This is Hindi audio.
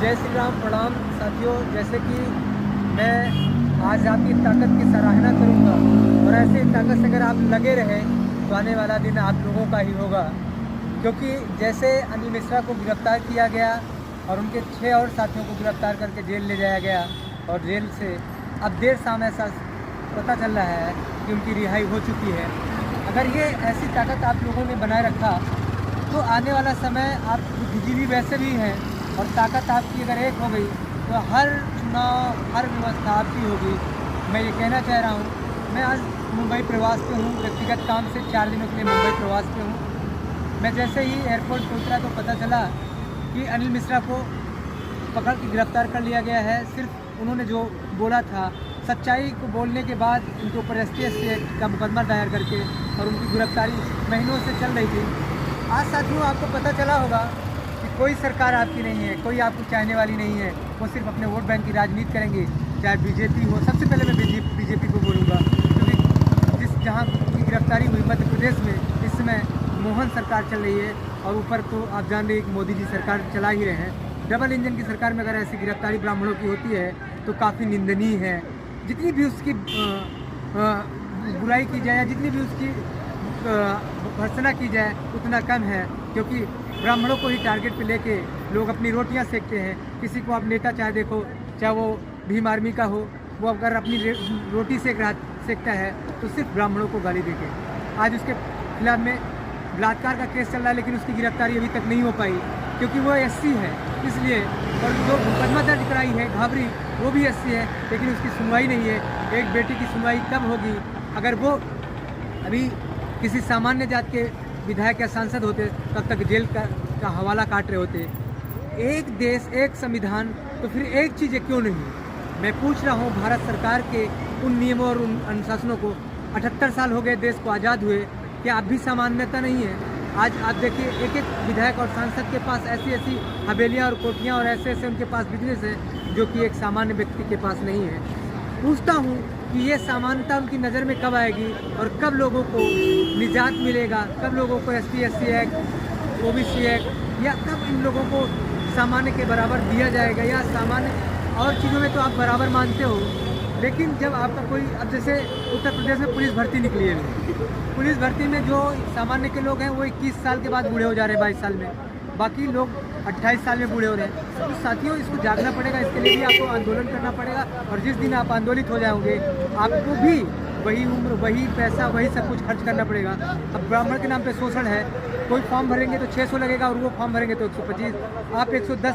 जय श्री राम, प्रणाम साथियों। जैसे कि मैं आज आपकी ताकत की सराहना करूंगा और ऐसे ही ताकत से अगर आप लगे रहे तो आने वाला दिन आप लोगों का ही होगा। क्योंकि जैसे अनिल मिश्रा को गिरफ्तार किया गया और उनके 6 और साथियों को गिरफ्तार करके जेल ले जाया गया और जेल से अब देर शाम ऐसा पता चल रहा है कि उनकी रिहाई हो चुकी है। अगर ये ऐसी ताकत आप लोगों ने बनाए रखा तो आने वाला समय आप बुद्धिजीवी वैसे भी हैं और ताकत आपकी अगर एक हो गई तो हर चुनाव, हर व्यवस्था आपकी होगी। मैं ये कहना चाह रहा हूँ, मैं आज मुंबई प्रवास पे हूँ, व्यक्तिगत काम से 4 दिनों के लिए मुंबई प्रवास पे हूँ। मैं जैसे ही एयरपोर्ट पे उतरा तो पता चला कि अनिल मिश्रा को पकड़ के गिरफ्तार कर लिया गया है। सिर्फ उन्होंने जो बोला था, सच्चाई को बोलने के बाद उनके ऊपर STS एक्ट का मुकदमा दायर करके और उनकी गिरफ्तारी महीनों से चल रही थी। आज साथियों आपको पता चला होगा कि कोई सरकार आपकी नहीं है, कोई आपको चाहने वाली नहीं है। वो सिर्फ अपने वोट बैंक की राजनीति करेंगे, चाहे BJP हो। सबसे पहले मैं BJP को बोलूँगा, क्योंकि जहाँ की गिरफ्तारी हुई मध्य प्रदेश में, इस समय मोहन सरकार चल रही है और ऊपर तो आप जान रहे हैं कि मोदी जी सरकार चला ही रहे हैं। डबल इंजन की सरकार में अगर ऐसी गिरफ्तारी ब्राह्मणों की होती है तो काफ़ी निंदनीय है। जितनी भी उसकी बुराई की जाए या जितनी भी उसकी भर्त्सना की जाए उतना कम है, क्योंकि ब्राह्मणों को ही टारगेट पे लेके लोग अपनी रोटियां सेकते हैं। किसी को आप नेता चाहे देखो, चाहे वो भीम आर्मी का हो, वो अगर अपनी रोटी सेकता है तो सिर्फ ब्राह्मणों को गाली देके। आज उसके खिलाफ में बलात्कार का केस चल रहा है, लेकिन उसकी गिरफ्तारी अभी तक नहीं हो पाई क्योंकि वो SC है इसलिए। और जो मुकदमा दर्ज कराई है घाबरी, वो भी SC है, लेकिन उसकी सुनवाई नहीं है। एक बेटी की सुनवाई कब होगी? अगर वो अभी किसी सामान्य जात के विधायक या सांसद होते तब तक जेल का हवाला काट रहे होते। एक देश, एक संविधान, तो फिर एक चीज़ें क्यों नहीं? मैं पूछ रहा हूँ भारत सरकार के उन नियमों और उन अनुशासनों को। 78 साल हो गए देश को आज़ाद हुए, क्या अब भी सामान्यता नहीं है? आज आप देखिए, एक एक विधायक और सांसद के पास ऐसी हवेलियाँ और कोठियाँ और ऐसे उनके पास बिजनेस है जो कि एक सामान्य व्यक्ति के पास नहीं है। पूछता हूँ कि ये समानता उनकी नज़र में कब आएगी और कब लोगों को निजात मिलेगा? कब लोगों को SC एक्ट, OBC एक्ट, या कब इन लोगों को सामान्य के बराबर दिया जाएगा? या सामान्य और चीज़ों में तो आप बराबर मानते हो, लेकिन जब आपका कोई, अब जैसे उत्तर प्रदेश में पुलिस भर्ती निकली है, पुलिस भर्ती में जो सामान्य के लोग हैं वो 21 साल के बाद बूढ़े हो जा रहे हैं, 22 साल में, बाकी लोग 28 साल में बूढ़े हो रहे हैं। तो साथियों, इसको जागना पड़ेगा, इसके लिए भी आपको आंदोलन करना पड़ेगा। और जिस दिन आप आंदोलित हो जाओगे, आपको भी वही उम्र, वही पैसा, वही सब कुछ खर्च करना पड़ेगा। अब ब्राह्मण के नाम पे शोषण है, कोई फॉर्म भरेंगे तो 600 लगेगा और वो फॉर्म भरेंगे तो 125। आप 110